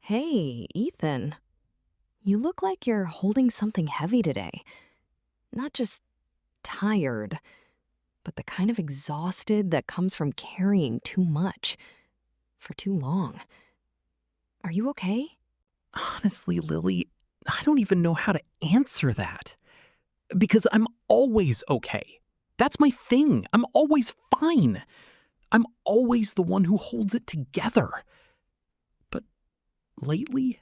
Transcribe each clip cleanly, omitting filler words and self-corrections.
Hey, Ethan. You look like you're holding something heavy today. Not just tired, but the kind of exhausted that comes from carrying too much for too long. Are you okay? Honestly, Lily, I don't even know how to answer that. Because I'm always okay. That's my thing. I'm always fine. I'm always the one who holds it together. But lately,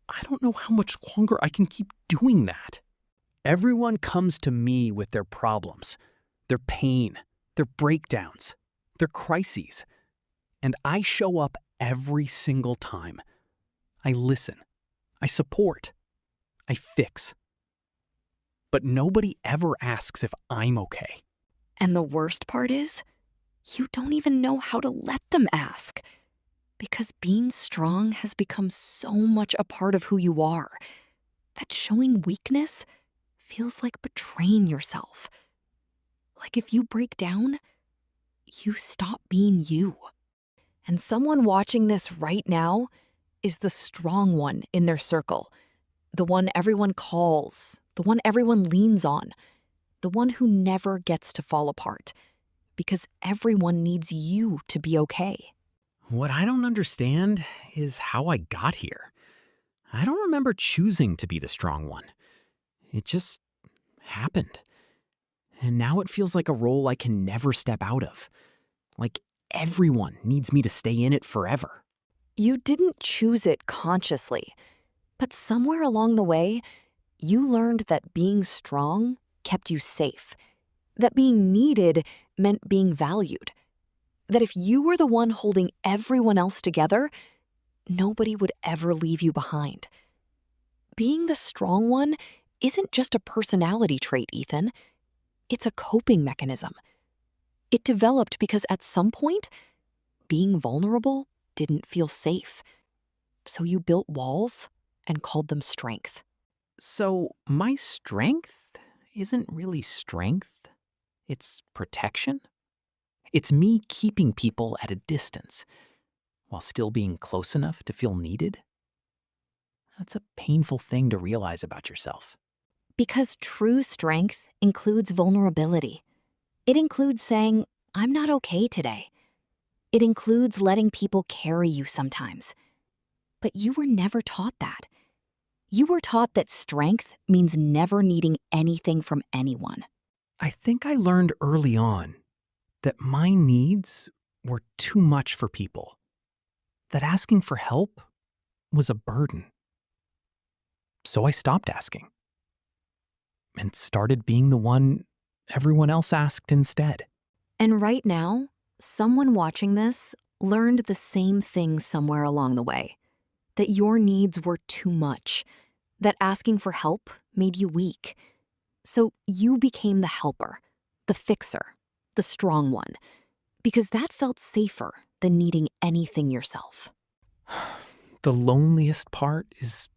I don't know how much longer I can keep doing that. Everyone comes to me with their problems, their pain, their breakdowns, their crises. And I show up every single time. I listen. I support. I fix. But nobody ever asks if I'm okay. And the worst part is, you don't even know how to let them ask. Because being strong has become so much a part of who you are that showing weakness feels like betraying yourself. Like if you break down, you stop being you. And someone watching this right now is the strong one in their circle, the one everyone calls, the one everyone leans on, the one who never gets to fall apart, because everyone needs you to be okay. What I don't understand is how I got here. I don't remember choosing to be the strong one. It just happened. And now it feels like a role I can never step out of. Like everyone needs me to stay in it forever. You didn't choose it consciously, but somewhere along the way, you learned that being strong kept you safe, that being needed meant being valued, that if you were the one holding everyone else together, nobody would ever leave you behind. Being the strong one isn't just a personality trait, Ethan. It's a coping mechanism. It developed because at some point, being vulnerable didn't feel safe. So you built walls and called them strength. So my strength isn't really strength. It's protection. It's me keeping people at a distance while still being close enough to feel needed. That's a painful thing to realize about yourself. Because true strength includes vulnerability. It includes saying, I'm not okay today. It includes letting people carry you sometimes. But you were never taught that. You were taught that strength means never needing anything from anyone. I think I learned early on that my needs were too much for people, that asking for help was a burden. So I stopped asking and started being the one everyone else asked instead. And right now, someone watching this learned the same thing somewhere along the way. That your needs were too much. That asking for help made you weak. So you became the helper, the fixer, the strong one, because that felt safer than needing anything yourself. The loneliest part is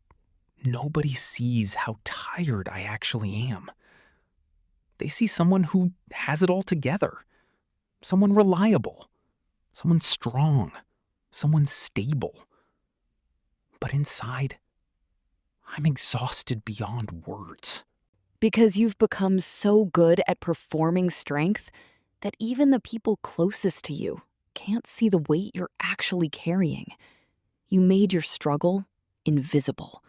nobody sees how tired I actually am. They see someone who has it all together, someone reliable, someone strong, someone stable. But inside, I'm exhausted beyond words. Because you've become so good at performing strength that even the people closest to you can't see the weight you're actually carrying. You made your struggle invisible,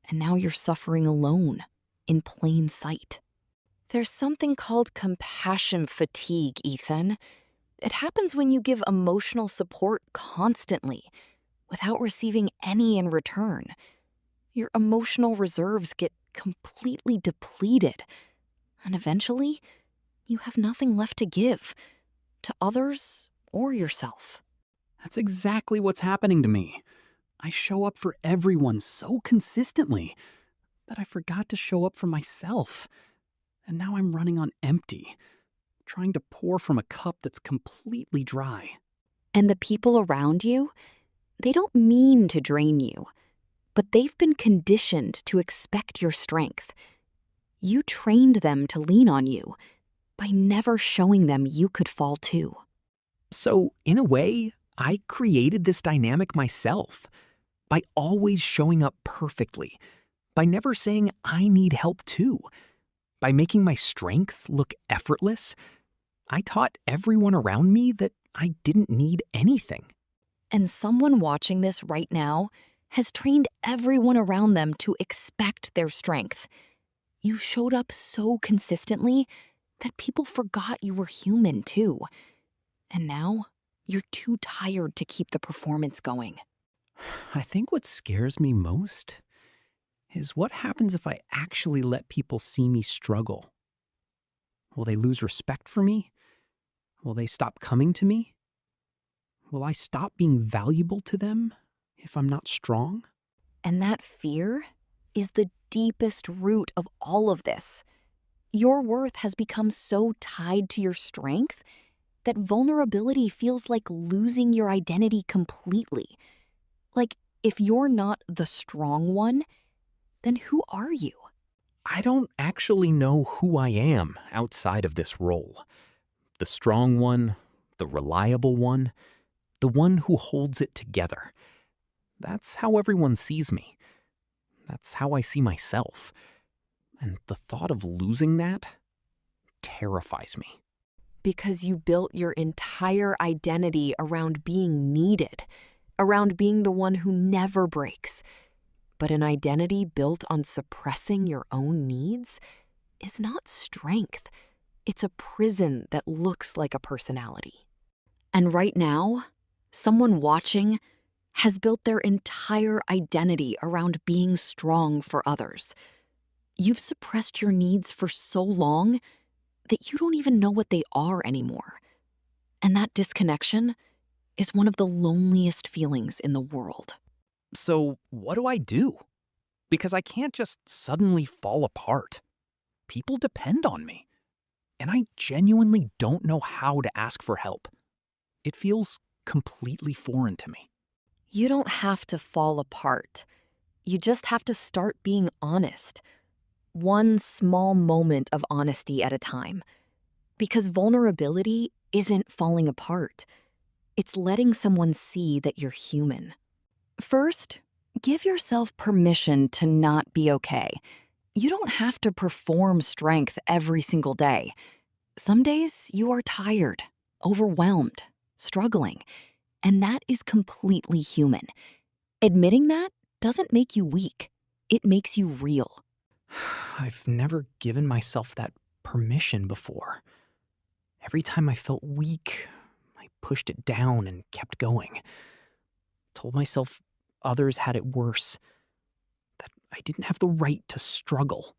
and now you're suffering alone, in plain sight. There's something called compassion fatigue, Ethan. It happens when you give emotional support constantly, without receiving any in return. Your emotional reserves get completely depleted, and eventually, you have nothing left to give, to others or yourself. That's exactly what's happening to me. I show up for everyone so consistently that I forgot to show up for myself. And now I'm running on empty, trying to pour from a cup that's completely dry. And the people around you, they don't mean to drain you, but they've been conditioned to expect your strength. You trained them to lean on you. by never showing them you could fall too. So, in a way, I created this dynamic myself by always showing up perfectly, by never saying I need help too, by making my strength look effortless. I taught everyone around me that I didn't need anything. And someone watching this right now has trained everyone around them to expect their strength. You showed up so consistently that people forgot you were human too. And now you're too tired to keep the performance going. I think what scares me most is what happens if I actually let people see me struggle. Will they lose respect for me? Will they stop coming to me? Will I stop being valuable to them if I'm not strong? And that fear is the deepest root of all of this. Your worth has become so tied to your strength that vulnerability feels like losing your identity completely. Like, if you're not the strong one, then who are you? I don't actually know who I am outside of this role. The strong one, the reliable one, the one who holds it together. That's how everyone sees me. That's how I see myself. And the thought of losing that terrifies me. Because you built your entire identity around being needed, around being the one who never breaks. But an identity built on suppressing your own needs is not strength. It's a prison that looks like a personality. And right now, someone watching has built their entire identity around being strong for others. You've suppressed your needs for so long that you don't even know what they are anymore. And that disconnection is one of the loneliest feelings in the world. So, what do I do? Because I can't just suddenly fall apart. People depend on me. And I genuinely don't know how to ask for help. It feels completely foreign to me. You don't have to fall apart. You just have to start being honest. One small moment of honesty at a time. Because vulnerability isn't falling apart. It's letting someone see that you're human. First, give yourself permission to not be okay. You don't have to perform strength every single day. Some days you are tired, overwhelmed, struggling, and that is completely human. Admitting that doesn't make you weak. It makes you real. I've never given myself that permission before. Every time I felt weak, I pushed it down and kept going. Told myself others had it worse, that I didn't have the right to struggle.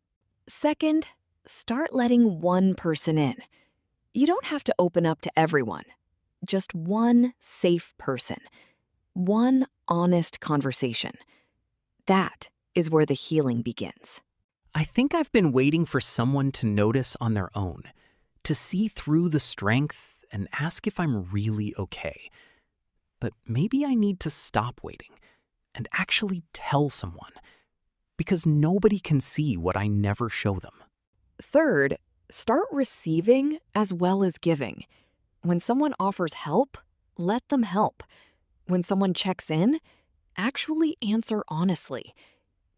Second, start letting one person in. You don't have to open up to everyone. Just one safe person. One honest conversation. That is where the healing begins. I think I've been waiting for someone to notice on their own, to see through the strength and ask if I'm really okay. But maybe I need to stop waiting and actually tell someone, because nobody can see what I never show them. Third, start receiving as well as giving. When someone offers help, let them help. When someone checks in, actually answer honestly.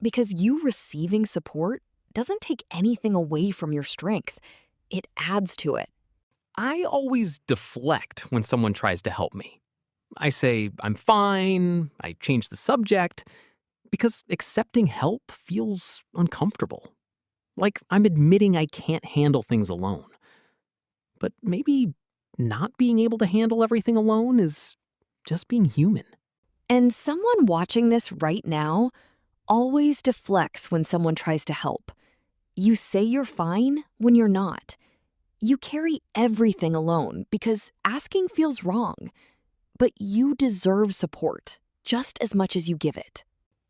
Because you receiving support doesn't take anything away from your strength. It adds to it. I always deflect when someone tries to help me. I say, I'm fine, I change the subject, because accepting help feels uncomfortable. Like I'm admitting I can't handle things alone. But maybe not being able to handle everything alone is just being human. And someone watching this right now always deflects when someone tries to help. You say you're fine when you're not. You carry everything alone because asking feels wrong. But you deserve support just as much as you give it.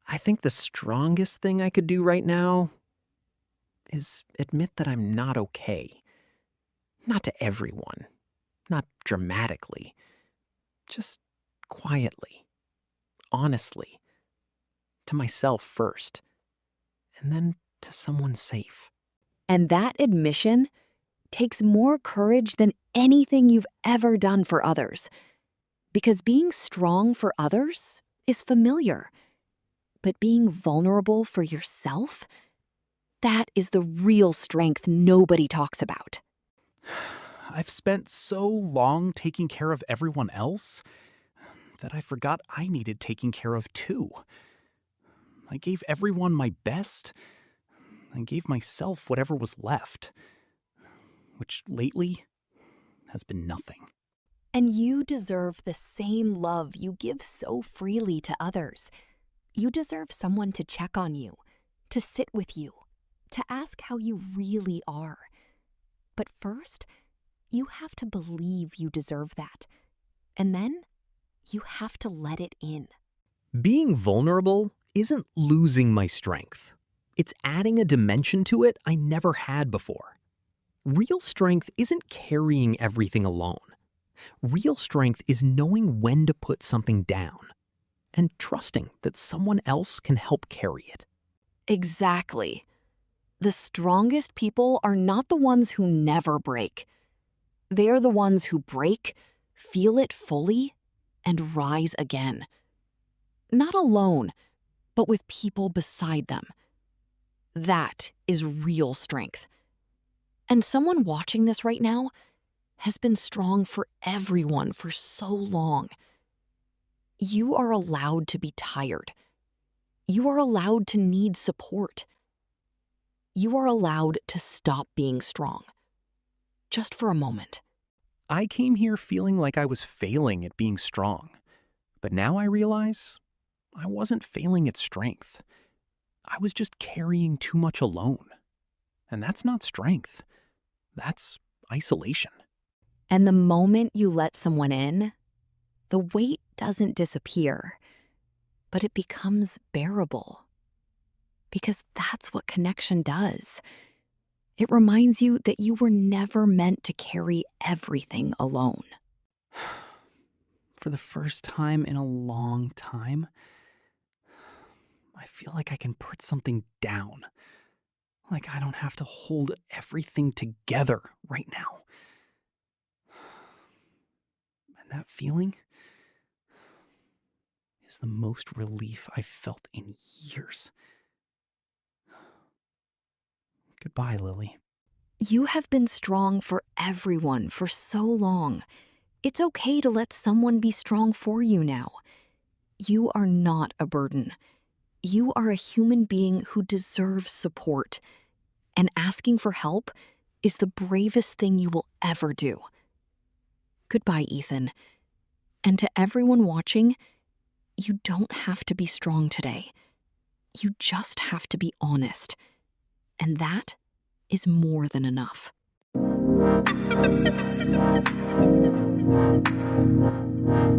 I think the strongest thing I could do right now is admit that I'm not okay. Not to everyone, not dramatically, just quietly, honestly, to myself first, and then to someone safe. And that admission takes more courage than anything you've ever done for others. Because being strong for others is familiar. But being vulnerable for yourself, that is the real strength nobody talks about. I've spent so long taking care of everyone else that I forgot I needed taking care of too. I gave everyone my best. I gave myself whatever was left, which lately has been nothing. And you deserve the same love you give so freely to others. You deserve someone to check on you, to sit with you, to ask how you really are. But first, you have to believe you deserve that. And then, you have to let it in. Being vulnerable isn't losing my strength. It's adding a dimension to it I never had before. Real strength isn't carrying everything alone. Real strength is knowing when to put something down and trusting that someone else can help carry it. Exactly. The strongest people are not the ones who never break. They are the ones who break, feel it fully, and rise again. Not alone, but with people beside them. That is real strength. And someone watching this right now has been strong for everyone for so long. You are allowed to be tired. You are allowed to need support. You are allowed to stop being strong. Just for a moment. I came here feeling like I was failing at being strong, but now I realize I wasn't failing at strength. I was just carrying too much alone. And that's not strength. That's isolation. And the moment you let someone in, the weight doesn't disappear, but it becomes bearable. Because that's what connection does. It reminds you that you were never meant to carry everything alone. For the first time in a long time, I feel like I can put something down. Like I don't have to hold everything together right now. And that feeling is the most relief I've felt in years. Goodbye, Lily. You have been strong for everyone for so long. It's okay to let someone be strong for you now. You are not a burden. You are a human being who deserves support. And asking for help is the bravest thing you will ever do. Goodbye, Ethan. And to everyone watching, you don't have to be strong today. You just have to be honest. And that is more than enough.